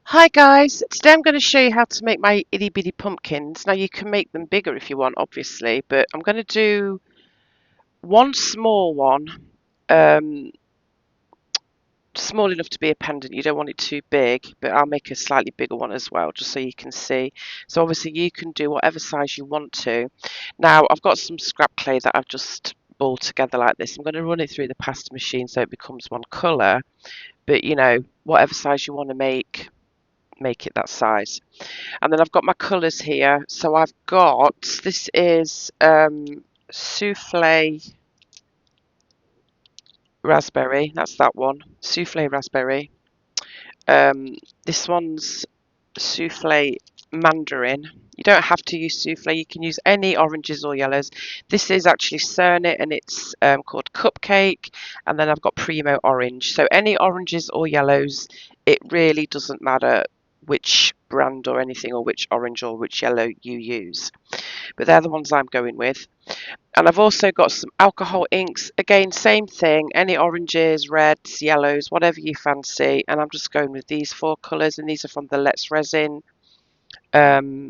Hi guys, today I'm going to show you how to make my itty bitty pumpkins. Now you can make them bigger if you want, obviously, but I'm going to do one small one, um, small enough to be a pendant. You don't want it too big, but I'll make a slightly bigger one as well, just so you can see. So obviously you can do whatever size you want to. Now I've got some scrap clay that I've just balled together like this. I'm going to run it through the pasta machine so it becomes one colour, but you know, whatever size you want to make it that size. And then I've got my colours here. So I've got, this is Soufflé Raspberry. That's that one. Soufflé Raspberry. This one's Soufflé Mandarin. You don't have to use souffle. You can use any oranges or yellows. This is actually Cernit and it's called Cupcake. And then I've got Premo Orange. So any oranges or yellows, it really doesn't matter which brand or anything or which orange or which yellow you use. But they're the ones I'm going with. And I've also got some alcohol inks. Again, same thing. Any oranges, reds, yellows, whatever you fancy. And I'm just going with these four colours. And these are from the Let's Resin brand.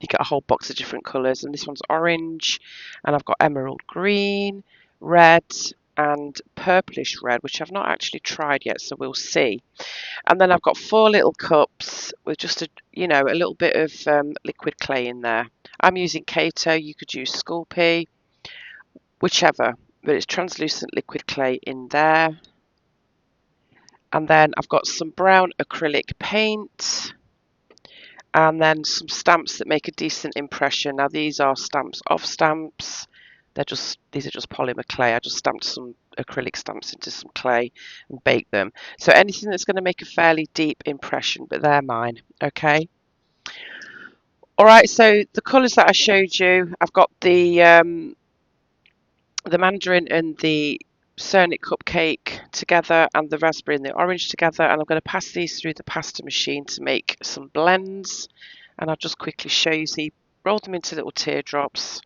You get a whole box of different colours, and this one's orange, and I've got emerald green, red, and purplish red, which I've not actually tried yet, so we'll see. And then I've got four little cups with just a little bit of liquid clay in there. I'm using Kato. You could use Sculpey, whichever, but it's translucent liquid clay in there. And then I've got some brown acrylic paint, and then some stamps that make a decent impression. Now these are stamps off stamps. These are just polymer clay. I just stamped some acrylic stamps into some clay and baked them. So anything that's going to make a fairly deep impression, but they're mine. Okay. All right. So the colours that I showed you, I've got the mandarin and the Cernit cupcake together, and the raspberry and the orange together, and I'm going to pass these through the pasta machine to make some blends. And I'll just quickly show you. So you roll them into little teardrops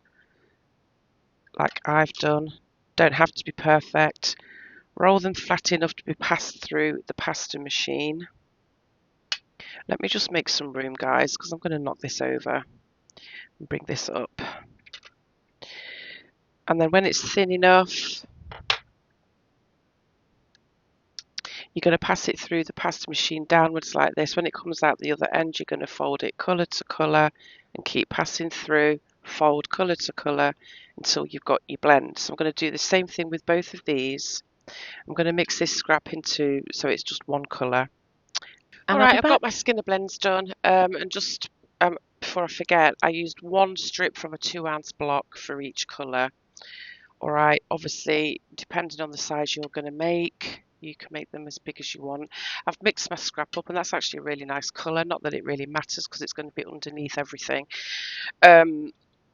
like I've done. Don't have to be perfect. Roll them flat enough to be passed through the pasta machine. Let me just make some room, guys, because I'm going to knock this over and bring this up. And then when it's thin enough, you're going to pass it through the pasta machine downwards like this. When it comes out the other end, you're going to fold it colour to colour and keep passing through, fold colour to colour until you've got your blend. So I'm going to do the same thing with both of these. I'm going to mix this scrap into so it's just one colour. And I'll be Alright, I've back. got my Skinner blends done, and just before I forget, I used one strip from a 2-ounce block for each colour. Alright, obviously, depending on the size you're going to make, you can make them as big as you want. I've mixed my scrap up, and that's actually a really nice colour. Not that it really matters because it's going to be underneath everything.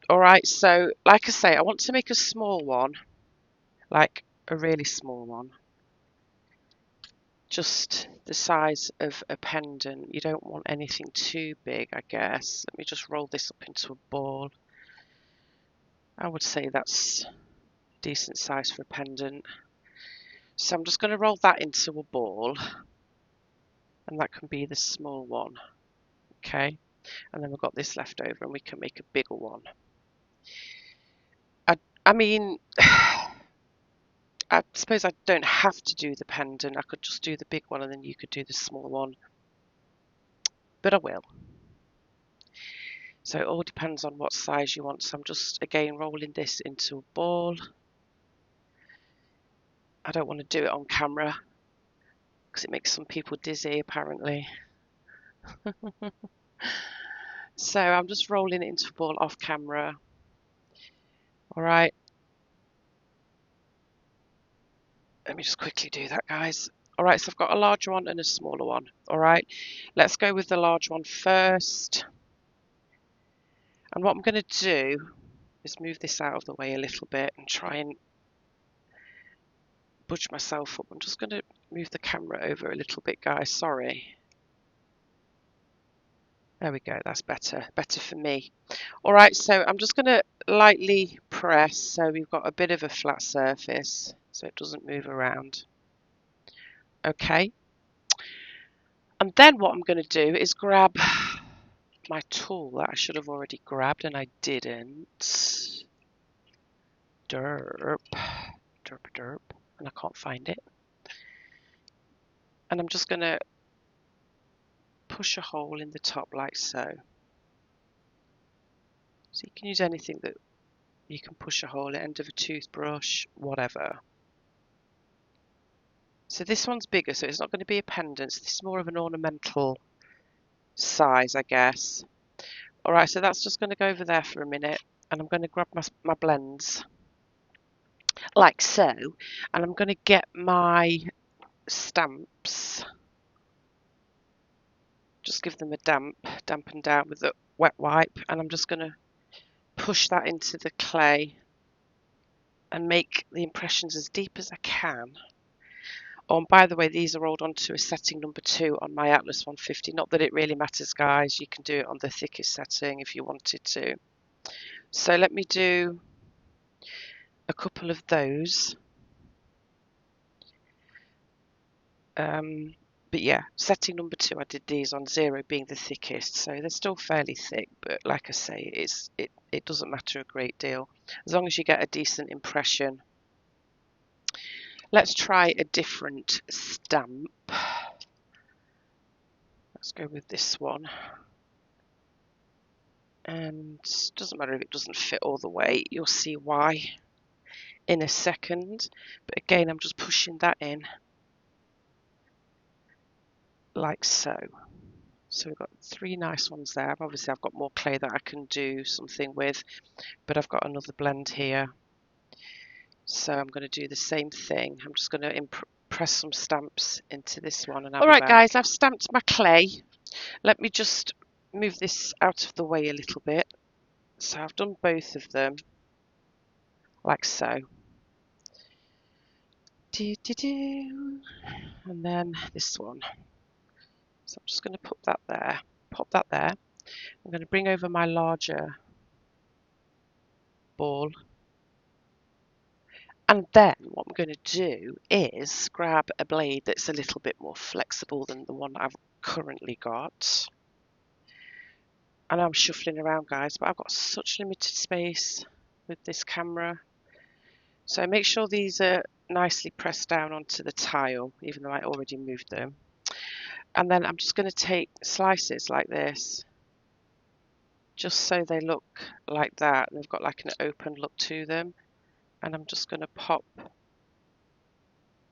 Alright, so like I say, I want to make a small one, like a really small one. Just the size of a pendant. You don't want anything too big, I guess. Let me just roll this up into a ball. I would say that's decent size for a pendant. So I'm just going to roll that into a ball, and that can be the small one. Okay, and then we've got this left over, and we can make a bigger one. I mean, I suppose I don't have to do the pendant. I could just do the big one, and then you could do the small one. But I will. So it all depends on what size you want. So I'm just, again, rolling this into a ball. I don't want to do it on camera because it makes some people dizzy, apparently. So I'm just rolling it into a ball off camera. All right. Let me just quickly do that, guys. All right, so I've got a larger one and a smaller one. All right, let's go with the large one first. And what I'm going to do is move this out of the way a little bit and try and budge myself up. I'm just going to move the camera over a little bit, guys. Sorry. There we go. That's better. Better for me. All right, so I'm just going to lightly press so we've got a bit of a flat surface so it doesn't move around. Okay. And then what I'm going to do is grab my tool that I should have already grabbed and I didn't. Derp, derp, derp, and I can't find it. And I'm just going to push a hole in the top like so. So you can use anything that you can push a hole at, end of a toothbrush, whatever. So this one's bigger, so it's not going to be a pendant. So this is more of an ornamental size, I guess. All right, so that's just going to go over there for a minute, and I'm going to grab my blends like so, and I'm going to get my stamps. Just give them a dampen down with a wet wipe, and I'm just going to push that into the clay and make the impressions as deep as I can. Oh, and by the way, these are rolled onto a setting number 2 on my Atlas 150. Not that it really matters, guys. You can do it on the thickest setting if you wanted to. So let me do a couple of those. But yeah, setting number 2, I did these on 0 being the thickest. So they're still fairly thick, but like I say, it doesn't matter a great deal. As long as you get a decent impression. Let's try a different stamp. Let's go with this one. And it doesn't matter if it doesn't fit all the way. You'll see why in a second. But again, I'm just pushing that in like so. So we've got 3 nice ones there. Obviously, I've got more clay that I can do something with, but I've got another blend here. So I'm going to do the same thing. I'm just going to press some stamps into this one. And all right, guys, I've stamped my clay. Let me just move this out of the way a little bit. So I've done both of them like so. And then this one. So I'm just going to put that there, pop that there. I'm going to bring over my larger ball. And then what I'm going to do is grab a blade that's a little bit more flexible than the one I've currently got. And I'm shuffling around, guys, but I've got such limited space with this camera. So make sure these are nicely pressed down onto the tile, even though I already moved them. And then I'm just going to take slices like this, just so they look like that. They've got like an open look to them. And I'm just going to pop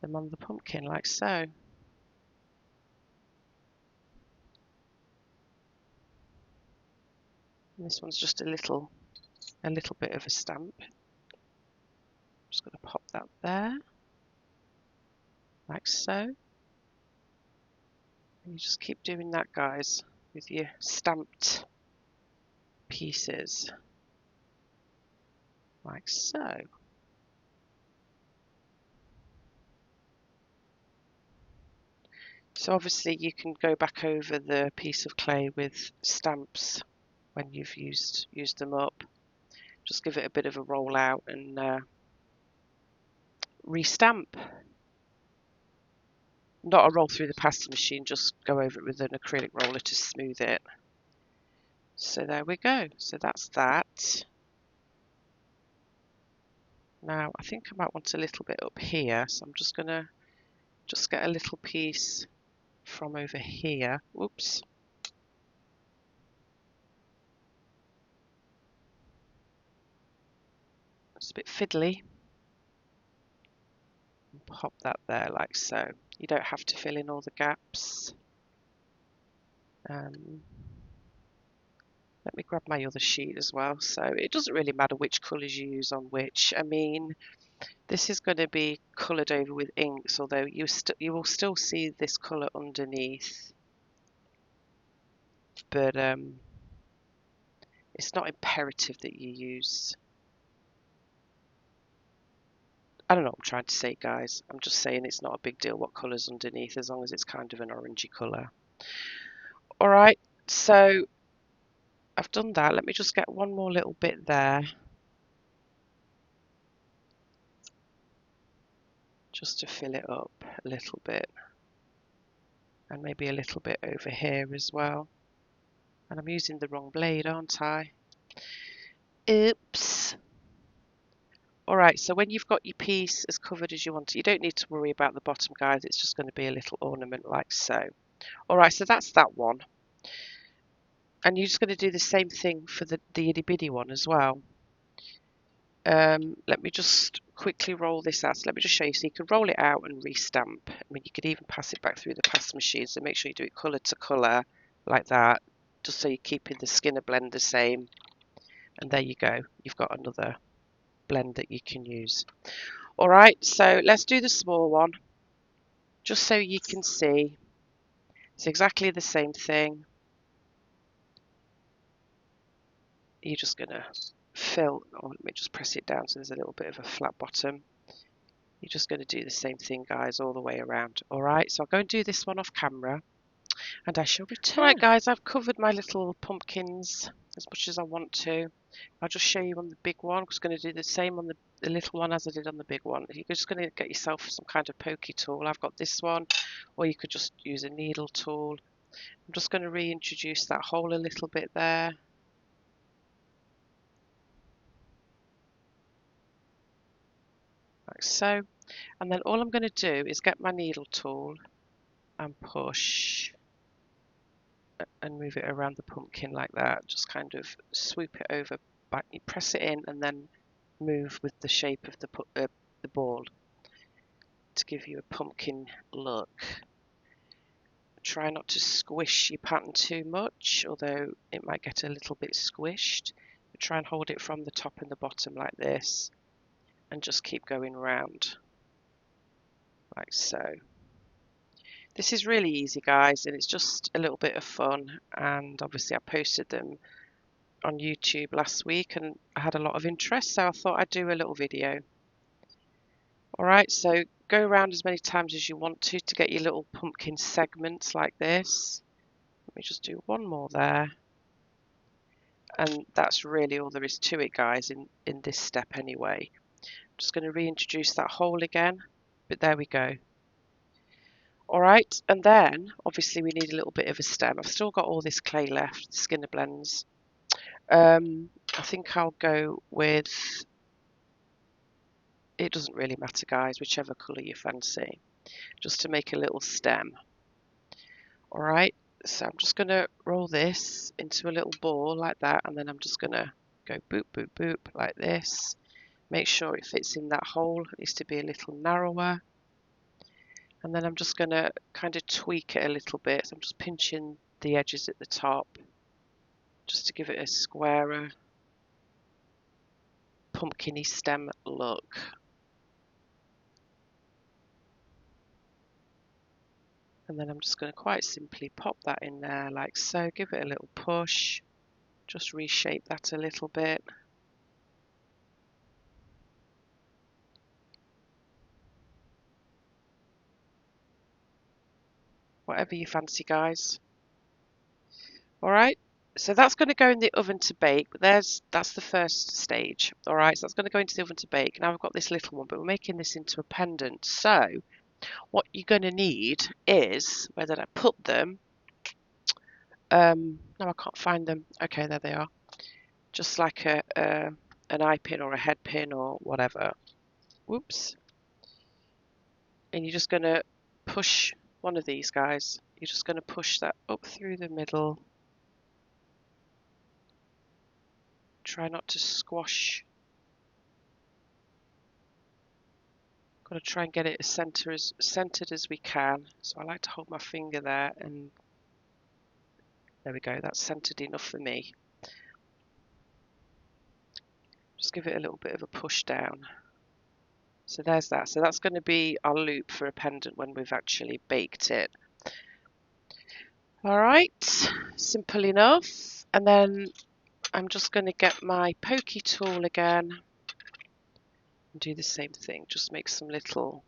them on the pumpkin like so. And this one's just a little bit of a stamp. Just going to pop that there, like so. And you just keep doing that, guys, with your stamped pieces, like so. So obviously you can go back over the piece of clay with stamps when you've used them up. Just give it a bit of a roll out and restamp. Not a roll through the pasta machine, just go over it with an acrylic roller to smooth it. So there we go. So that's that. Now I think I might want a little bit up here, so I'm just going to get a little piece from over here. Whoops. It's a bit fiddly. And pop that there like so. You don't have to fill in all the gaps. Let me grab my other sheet as well. So it doesn't really matter which colours you use on which. I mean, this is going to be coloured over with inks, although you will still see this colour underneath. But it's not imperative that you use. I don't know what I'm trying to say, guys. I'm just saying it's not a big deal what colour's underneath, as long as it's kind of an orangey colour. All right, so I've done that. Let me just get one more little bit there. Just to fill it up a little bit. and maybe a little bit over here as well. And I'm using the wrong blade, aren't I? Oops. Alright, so when you've got your piece as covered as you want it, you don't need to worry about the bottom, guys. It's just going to be a little ornament like so. Alright, so that's that one. And you're just going to do the same thing for the itty bitty one as well. Let me just quickly roll this out. So let me just show you. So you can roll it out and restamp. I mean, you could even pass it back through the pass machine. So make sure you do it colour to colour like that, just so you're keeping the skinner blend the same. And there you go. You've got another blend that you can use. All right, so let's do the small one, just so you can see. It's exactly the same thing. You're just going to fill, or let me just press it down so there's a little bit of a flat bottom. You're just going to do the same thing, guys, all the way around. All right, so I'll go and do this one off camera, and I shall return. All right, guys, I've covered my little pumpkins as much as I want to. I'll just show you on the big one. I'm just going to do the same on the little one as I did on the big one. You're just going to get yourself some kind of pokey tool. I've got this one, or you could just use a needle tool. I'm just going to reintroduce that hole a little bit there. Like so. And then all I'm going to do is get my needle tool and push and move it around the pumpkin like that. Just kind of swoop it over, back, you press it in and then move with the shape of the ball to give you a pumpkin look. Try not to squish your pattern too much, although it might get a little bit squished. But try and hold it from the top and the bottom like this, and just keep going round like so. This is really easy, guys, and it's just a little bit of fun. And obviously I posted them on YouTube last week and I had a lot of interest, so I thought I'd do a little video. Alright, so go around as many times as you want to get your little pumpkin segments like this. Let me just do one more there. And that's really all there is to it, guys, in this step anyway. I'm just going to reintroduce that hole again, but there we go. Alright, and then obviously we need a little bit of a stem. I've still got all this clay left, the Skinner blends. I think I'll go with, it doesn't really matter, guys, whichever colour you fancy, just to make a little stem. Alright, so I'm just going to roll this into a little ball like that, and then I'm just going to go boop, boop, boop like this. Make sure it fits in that hole. It needs to be a little narrower. And then I'm just going to kind of tweak it a little bit. So I'm just pinching the edges at the top just to give it a squarer, pumpkin-y stem look. And then I'm just going to quite simply pop that in there like so. Give it a little push. Just reshape that a little bit. Whatever you fancy, guys. Alright, so that's going to go in the oven to bake, but that's the first stage. Alright, so that's going to go into the oven to bake. Now I've got this little one, but we're making this into a pendant. So what you're going to need is, where did I put them? No, I can't find them. Okay, there they are. Just like an eye pin or a head pin or whatever. Whoops. And you're just going to push one of these guys. You're just going to push that up through the middle. Try not to squash. Got to try and get it as centered as we can. So I like to hold my finger there, and there we go. That's centered enough for me. Just give it a little bit of a push down. So there's that. So that's going to be our loop for a pendant when we've actually baked it. All right, simple enough. And then I'm just going to get my pokey tool again and do the same thing. Just make some little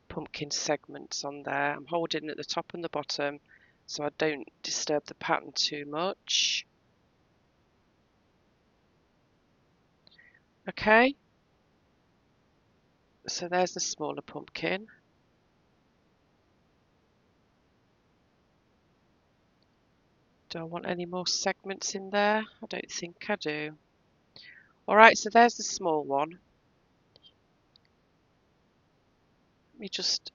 pumpkin segments on there. I'm holding at the top and the bottom so I don't disturb the pattern too much. Okay, so there's the smaller pumpkin. Do I want any more segments in there? I don't think I do. Alright, so there's the small one. Let me just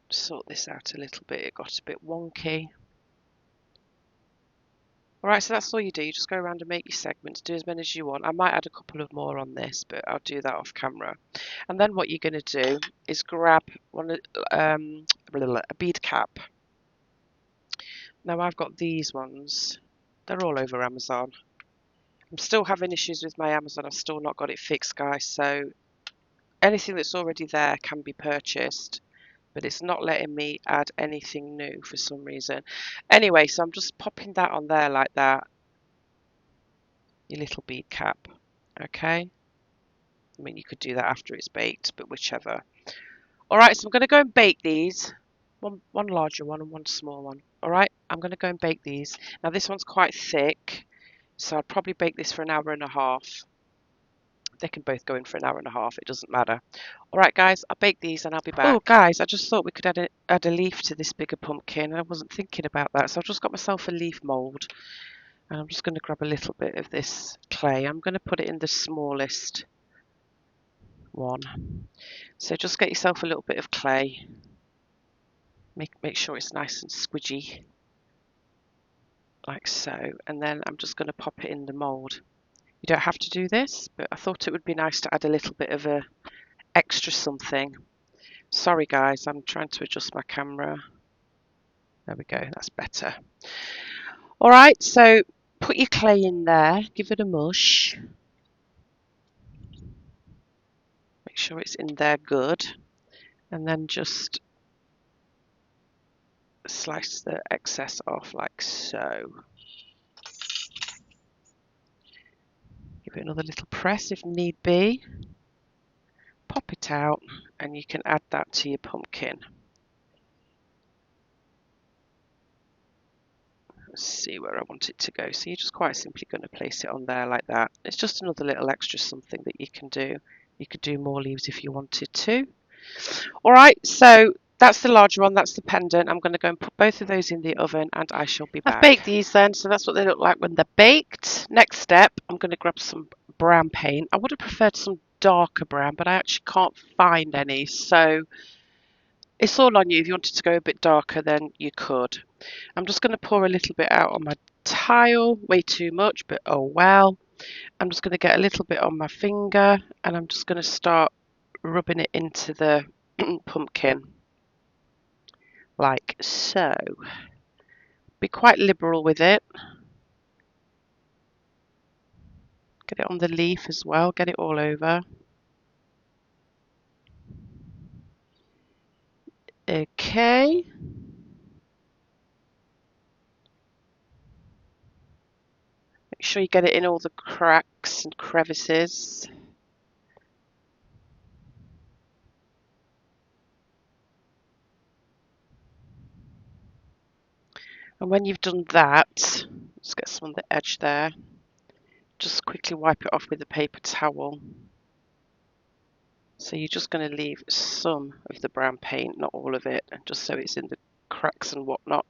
sort this out a little bit. It got a bit wonky. Alright, so that's all you do. You just go around and make your segments, do as many as you want. I might add a couple of more on this, but I'll do that off camera. And then what you're going to do is grab a bead cap. Now I've got these ones. They're all over Amazon. I'm still having issues with my Amazon. I've still not got it fixed, guys. So anything that's already there can be purchased, but it's not letting me add anything new for some reason. Anyway, so I'm just popping that on there like that. Your little bead cap. Okay. I mean, you could do that after it's baked, but whichever. All right, so I'm going to go and bake these. One larger one and one small one. All right, I'm going to go and bake these. Now, this one's quite thick, so I'd probably bake this for an hour and a half. They can both go in for an hour and a half. It doesn't matter. All right, guys, I'll bake these and I'll be back. Oh, guys, I just thought we could add a leaf to this bigger pumpkin. I wasn't thinking about that, so I've just got myself a leaf mould. And I'm just going to grab a little bit of this clay. I'm going to put it in the smallest one. So just get yourself a little bit of clay. Make sure it's nice and squidgy, like so. And then I'm just going to pop it in the mould. You don't have to do this, but I thought it would be nice to add a little bit of a extra something. Sorry guys, I'm trying to adjust my camera. There we go, that's better. All right, so put your clay in there, give it a mush. Make sure it's in there good. And then just slice the excess off like so. Give it another little press if need be. Pop it out and you can add that to your pumpkin. Let's see where I want it to go. So you're just quite simply going to place it on there like that. It's just another little extra something that you can do. You could do more leaves if you wanted to. All right, so that's the larger one, that's the pendant. I'm going to go and put both of those in the oven and I shall be back. I've baked these then, so that's what they look like when they're baked. Next step, I'm going to grab some brown paint. I would have preferred some darker brown, but I actually can't find any. So it's all on you. If you wanted to go a bit darker, then you could. I'm just going to pour a little bit out on my tile. Way too much, but oh well. I'm just going to get a little bit on my finger and I'm just going to start rubbing it into the pumpkin like so. Be quite liberal with it. Get it on the leaf as well, get it all over. Okay. Make sure you get it in all the cracks and crevices. And when you've done that, let's get some on the edge there. Just quickly wipe it off with a paper towel. So you're just going to leave some of the brown paint, not all of it, just so it's in the cracks and whatnot.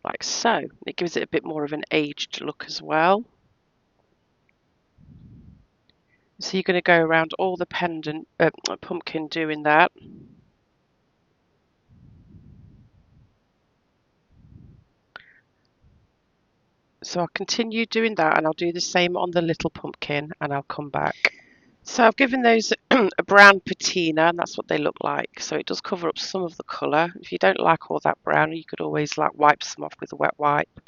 Like so. It gives it a bit more of an aged look as well. So you're going to go around all the pumpkin doing that. So I'll continue doing that and I'll do the same on the little pumpkin and I'll come back. So I've given those a brown patina and that's what they look like. So it does cover up some of the colour. If you don't like all that brown, you could always like wipe some off with a wet wipe.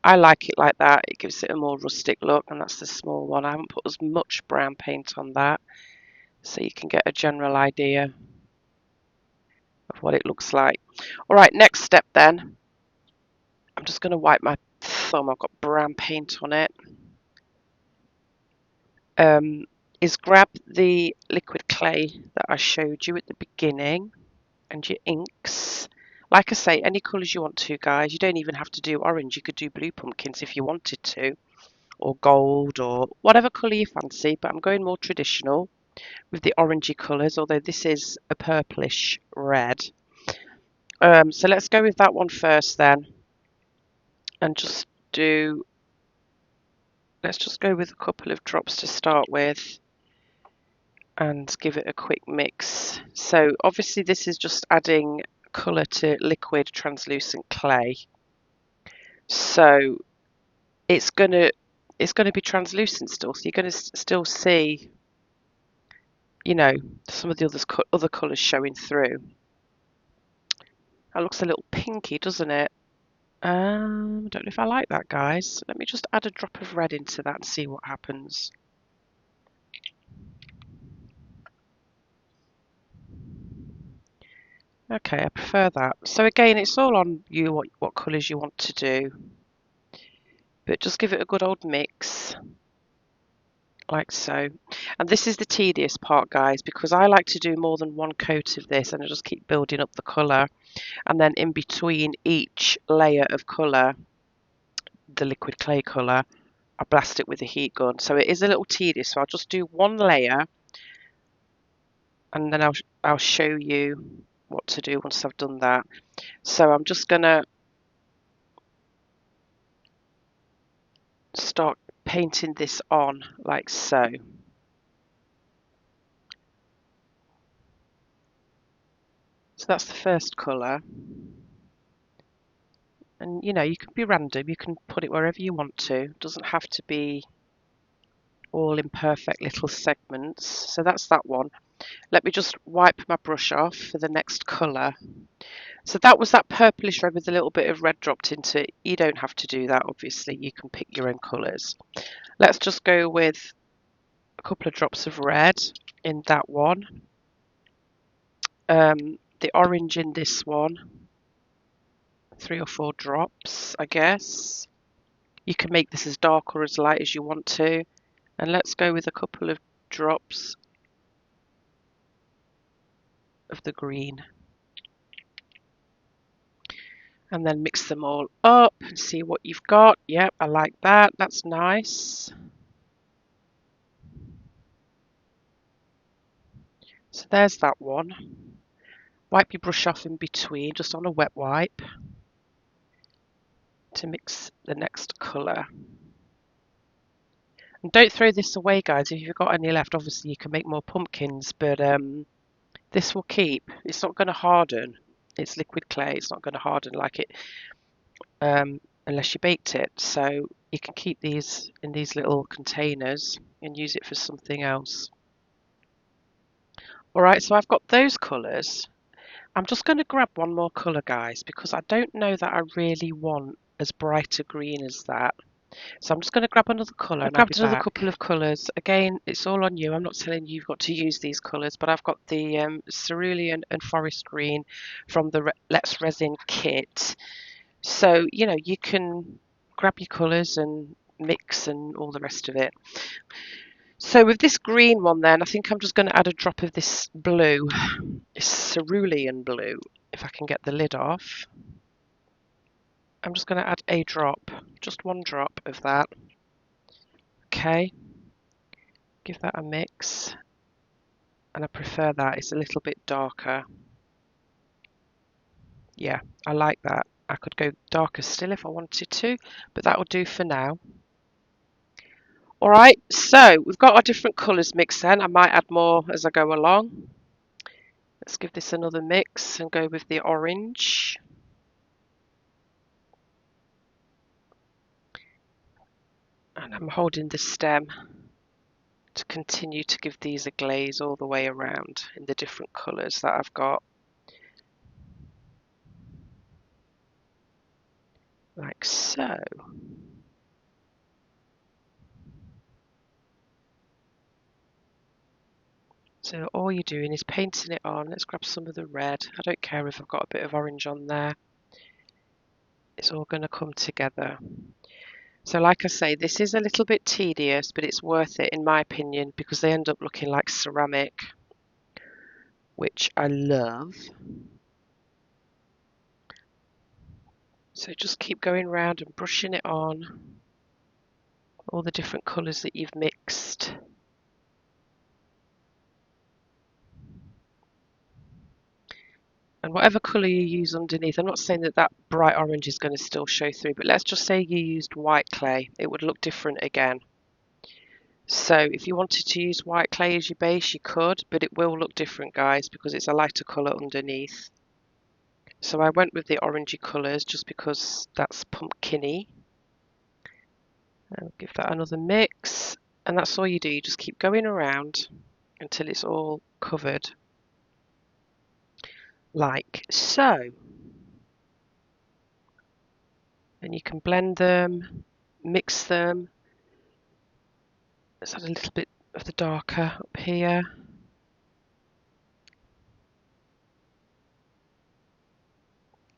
I like it like that. It gives it a more rustic look and that's the small one. I haven't put as much brown paint on that. So you can get a general idea of what it looks like. All right, next step then. I'm just going to wipe my thumb. I've got brown paint on it. Is grab the liquid clay that I showed you at the beginning and your inks. Like I say, any colours you want to, guys. You don't even have to do orange. You could do blue pumpkins if you wanted to, or gold, or whatever colour you fancy. But I'm going more traditional with the orangey colours, although this is a purplish red. So let's go with that one first then. and just do, let's just go with a couple of drops to start with and give it a quick mix. So obviously this is just adding colour to liquid translucent clay. So it's gonna be translucent still, so you're gonna still see, you know, some of the other colours showing through. That looks a little pinky, doesn't it? I don't know if I like that, guys. Let me just add a drop of red into that and see what happens. Okay, I prefer that. So again, it's all on you what colours you want to do. But just give it a good old mix, like so. And this is the tedious part, guys, because I like to do more than one coat of this and I just keep building up the colour. And then in between each layer of colour, the liquid clay colour, I blast it with a heat gun. So it is a little tedious. So I'll just do one layer and then I'll show you what to do once I've done that. So I'm just going to start painting this on like so. So that's the first colour. And you know, you can be random, you can put it wherever you want to. It doesn't have to be all in perfect little segments. So that's that one. Let me just wipe my brush off for the next colour. So that was that purplish red with a little bit of red dropped into it. You don't have to do that, obviously. You can pick your own colours. Let's just go with a couple of drops of red in that one. The orange in this one. 3 or 4 drops, I guess. You can make this as dark or as light as you want to. And let's go with a couple of drops of the green. And then mix them all up and see what you've got. Yep, I like that. That's nice. So there's that one. Wipe your brush off in between, just on a wet wipe, to mix the next colour. And don't throw this away, guys. If you've got any left, obviously you can make more pumpkins, but this will keep. It's not going to harden. It's liquid clay. It's not going to harden like it unless you baked it. So you can keep these in these little containers and use it for something else. All right, so I've got those colours. I'm just going to grab one more colour, guys, because I don't know that I really want as bright a green as that. So I'm just going to grab another colour. I've grabbed another couple of colours. Again, it's all on you. I'm not telling you you've got to use these colours, but I've got the cerulean and forest green from the Let's Resin kit. So, you know, you can grab your colours and mix and all the rest of it. So with this green one then, I think I'm just going to add a drop of this blue, this cerulean blue, if I can get the lid off. I'm just going to add a drop, just one drop of that. Okay, give that a mix. And I prefer that, it's a little bit darker. Yeah, I like that. I could go darker still if I wanted to, but that will do for now. Alright, so we've got our different colours mixed then. I might add more as I go along. Let's give this another mix and go with the orange. And I'm holding the stem to continue to give these a glaze all the way around in the different colours that I've got. Like so. So all you're doing is painting it on. Let's grab some of the red. I don't care if I've got a bit of orange on there. It's all going to come together. So like I say, this is a little bit tedious, but it's worth it in my opinion because they end up looking like ceramic, which I love. So just keep going around and brushing it on, all the different colours that you've mixed. And whatever colour you use underneath, I'm not saying that that bright orange is going to still show through, but let's just say you used white clay. It would look different again. So if you wanted to use white clay as your base, you could, but it will look different, guys, because it's a lighter colour underneath. So I went with the orangey colours just because that's pumpkin-y. I'll give that another mix. And that's all you do. You just keep going around until it's all covered. Like so. And you can blend them, mix them. Let's add a little bit of the darker up here.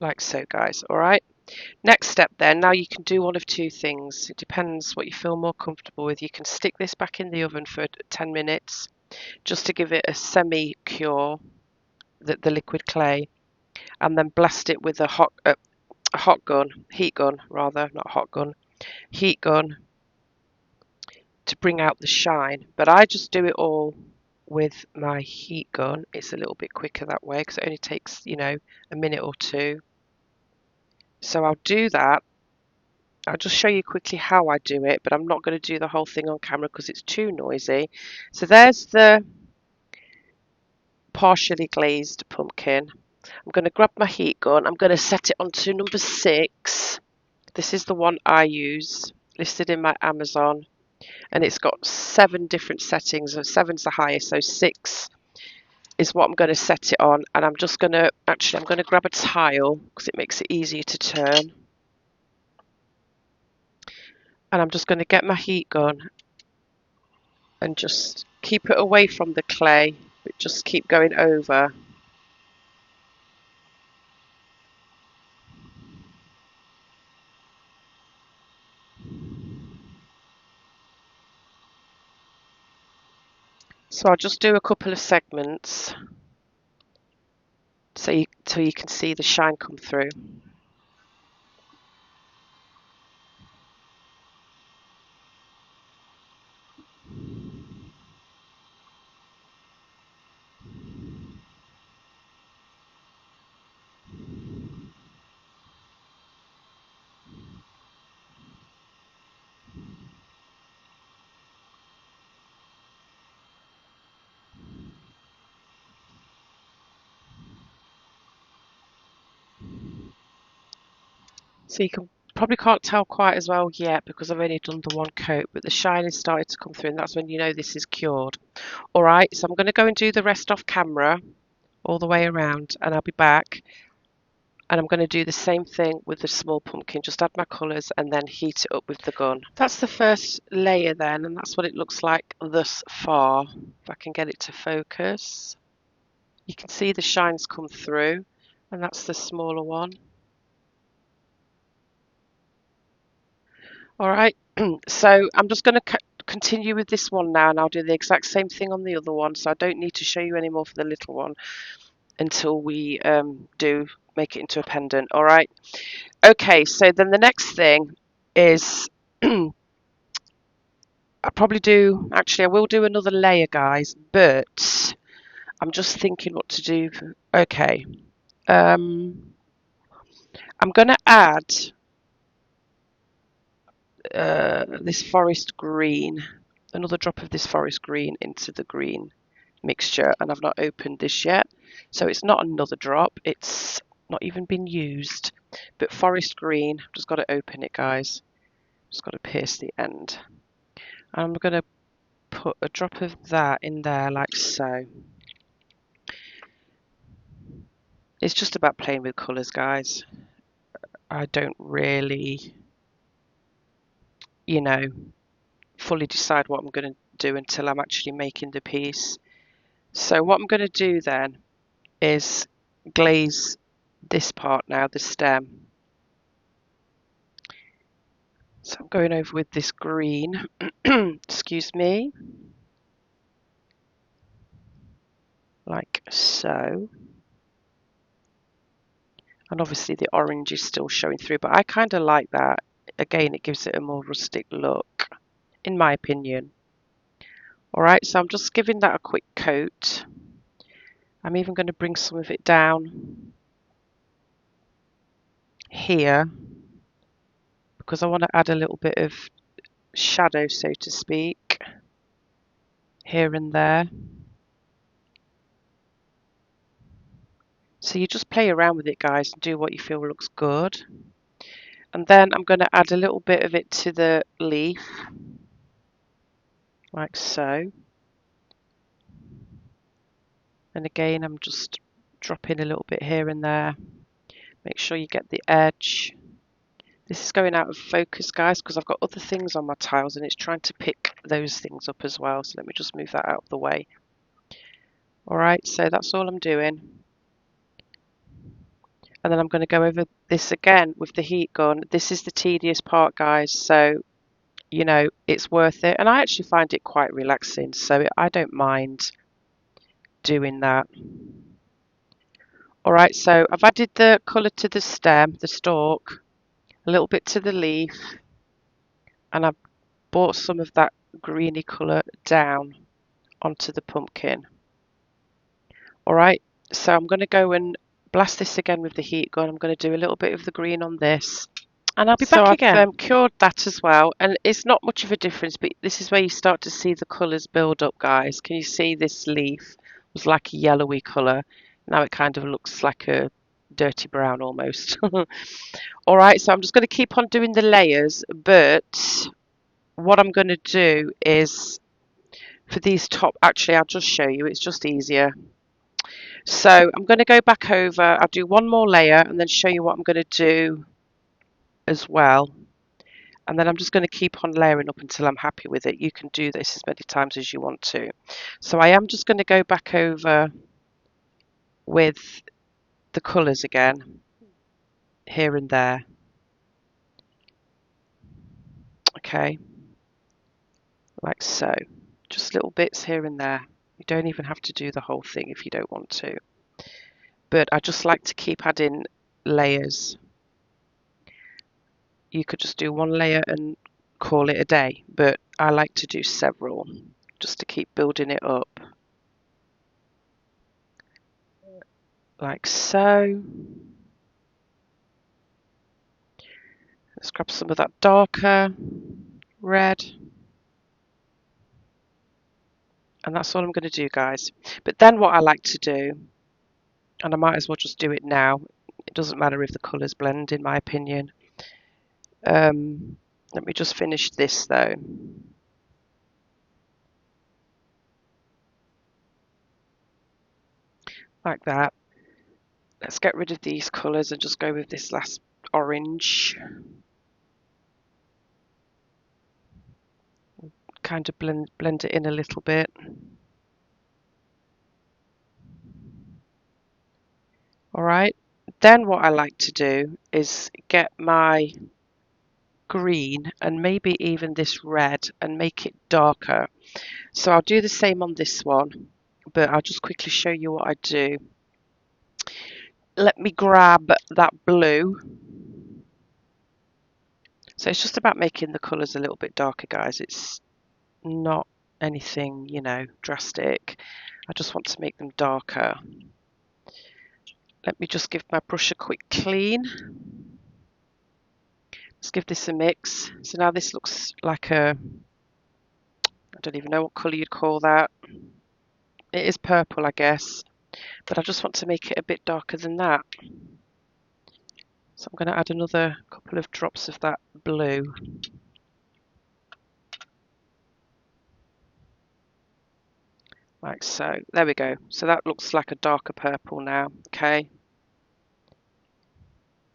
Like so, guys. All right. Next step then, now you can do one of two things. It depends what you feel more comfortable with. You can stick this back in the oven for 10 minutes just to give it a semi-cure, the liquid clay, and then blast it with a heat gun rather, not hot gun, heat gun to bring out the shine. But I just do it all with my heat gun. It's a little bit quicker that way because it only takes, you know, a minute or two. So I'll do that. I'll just show you quickly how I do it, but I'm not going to do the whole thing on camera because it's too noisy. So there's the partially glazed pumpkin. I'm going to grab my heat gun. I'm going to set it onto number 6. This is the one I use, listed in my Amazon, and it's got 7 different settings. So 7's the highest, so 6 is what I'm going to set it on. And I'm just going to, I'm going to grab a tile because it makes it easier to turn. And I'm just going to get my heat gun and just keep it away from the clay, but just keep going over. So I'll just do a couple of segments so you can see the shine come through. So you can probably can't tell quite as well yet because I've only done the one coat, but the shine has started to come through, and that's when you know this is cured. All right, so I'm going to go and do the rest off camera all the way around, and I'll be back. And I'm going to do the same thing with the small pumpkin, just add my colours and then heat it up with the gun. That's the first layer then, and that's what it looks like thus far. If I can get it to focus. You can see the shines come through, and that's the smaller one. All right, so I'm just going to continue with this one now, and I'll do the exact same thing on the other one, so I don't need to show you any more for the little one until we do make it into a pendant. All right, okay, so then the next thing is I will do another layer, guys, but I'm just thinking what to do. Okay, I'm going to add this forest green, another drop of this forest green into the green mixture, and I've not opened this yet, so it's not another drop, it's not even been used, but forest green. I've just got to open it, guys, just got to pierce the end. I'm going to put a drop of that in there like so. It's just about playing with colours, guys. I don't really, you know, fully decide what I'm going to do until I'm actually making the piece. So what I'm going to do then is glaze this part now, the stem. So I'm going over with this green, excuse me, like so. And obviously the orange is still showing through, but I kind of like that. Again, it gives it a more rustic look, in my opinion. All right, so I'm just giving that a quick coat. I'm even going to bring some of it down here because I want to add a little bit of shadow, so to speak, here and there. So you just play around with it, guys, and do what you feel looks good. And then I'm going to add a little bit of it to the leaf, like so. And again, I'm just dropping a little bit here and there. Make sure you get the edge. This is going out of focus, guys, because I've got other things on my tiles and it's trying to pick those things up as well. So let me just move that out of the way. All right, so that's all I'm doing. And then I'm going to go over this again with the heat gun. This is the tedious part, guys. So, you know, it's worth it. And I actually find it quite relaxing. So I don't mind doing that. All right, so I've added the colour to the stem, the stalk, a little bit to the leaf. And I've brought some of that greeny colour down onto the pumpkin. All right, so I'm going to go and blast this again with the heat gun. I'm going to do a little bit of the green on this, and I'll be back again. I've cured that as well, and it's not much of a difference, but this is where you start to see the colours build up, guys. Can you see this leaf was like a yellowy colour? Now it kind of looks like a dirty brown almost. All right, so I'm just going to keep on doing the layers, but what I'm going to do is for these top, actually I'll just show you, it's just easier. So I'm going to go back over, I'll do one more layer and then show you what I'm going to do as well. And then I'm just going to keep on layering up until I'm happy with it. You can do this as many times as you want to. So I am just going to go back over with the colours again, here and there. Okay, like so. Just little bits here and there. You don't even have to do the whole thing if you don't want to. But I just like to keep adding layers. You could just do one layer and call it a day, but I like to do several just to keep building it up. Like so. Let's grab some of that darker red. And that's all I'm going to do, guys. But then what I like to do, and I might as well just do it now, it doesn't matter if the colours blend in my opinion. Let me just finish this though. Like that. Let's get rid of these colours and just go with this last orange. Kind of blend it in a little bit. All right. Then what I like to do is get my green and maybe even this red and make it darker. So I'll do the same on this one, but I'll just quickly show you what I do. Let me grab that blue. So it's just about making the colours a little bit darker, guys. It's not anything, you know, drastic. I just want to make them darker. Let me just give my brush a quick clean. Let's give this a mix. So now this looks like a, I don't even know what colour you'd call that. It is purple, I guess, but I just want to make it a bit darker than that. So I'm going to add another couple of drops of that blue. Like so. There we go. So that looks like a darker purple now. Okay.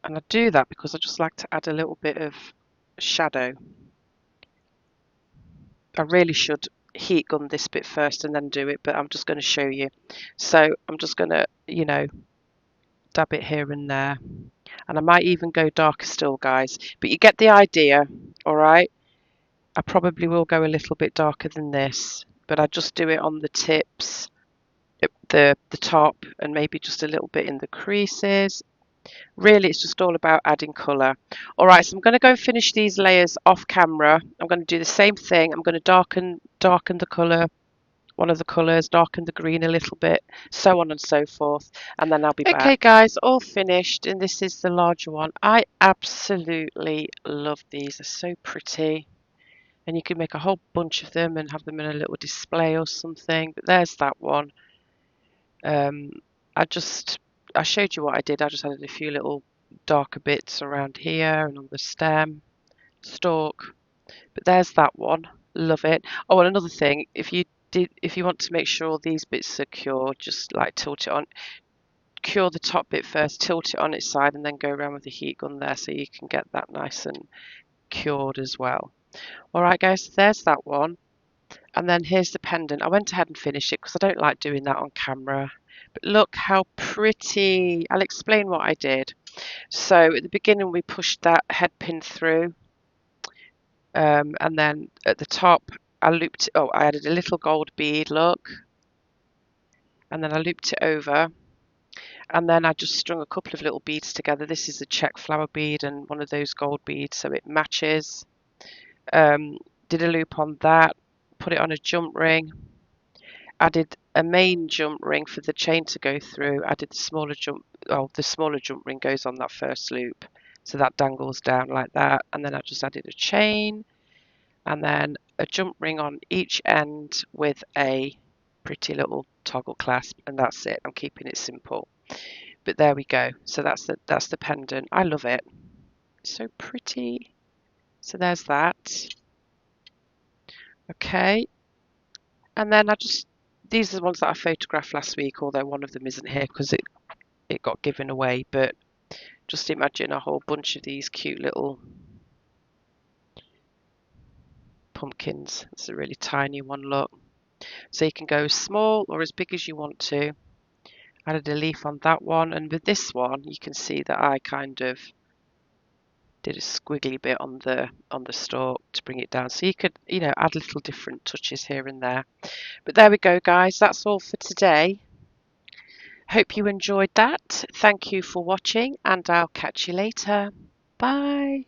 And I do that because I just like to add a little bit of shadow. I really should heat gun this bit first and then do it, but I'm just going to show you. So I'm just going to, you know, dab it here and there. And I might even go darker still, guys. But you get the idea, all right? I probably will go a little bit darker than this, but I just do it on the tips, the top, and maybe just a little bit in the creases. Really, it's just all about adding colour. All right, so I'm going to go and finish these layers off camera. I'm going to do the same thing. I'm going to darken the colour one of the colours, darken the green a little bit, so on and so forth, and then I'll be back. Okay guys, all finished, and this is the larger one. I absolutely love these. They're so pretty, and you can make a whole bunch of them and have them in a little display or something. But there's that one. I showed you what I did. I just added a few little darker bits around here and on the stem, stalk. But there's that one. Love it. Oh, and another thing, if you want to make sure these bits are secure, just like tilt it on, cure the top bit first, tilt it on its side, and then go around with the heat gun there so you can get that nice and cured as well. All right, guys, there's that one. And then here's the pendant. I went ahead and finished it because I don't like doing that on camera. But look how pretty. I'll explain what I did. So at the beginning, we pushed that head pin through. And then at the top, I added a little gold bead, look. And then I looped it over. And then I just strung a couple of little beads together. This is a check flower bead and one of those gold beads, so it matches. Did a loop on that, put it on a jump ring. Added a main jump ring for the chain to go through. Added the smaller jump ring goes on that first loop. So that dangles down like that. And then I just added a chain and then a jump ring on each end with a pretty little toggle clasp, and that's it. I'm keeping it simple. But there we go. So that's the pendant. I love it. So pretty. So there's that. Okay. And then these are the ones that I photographed last week, although one of them isn't here because it got given away. But just imagine a whole bunch of these cute little pumpkins. It's a really tiny one, look. So you can go as small or as big as you want to. Added a leaf on that one, and with this one you can see that I kind of did a squiggly bit on the stalk to bring it down. So you could, add little different touches here and there. But there we go, guys. That's all for today. Hope you enjoyed that. Thank you for watching, and I'll catch you later. Bye.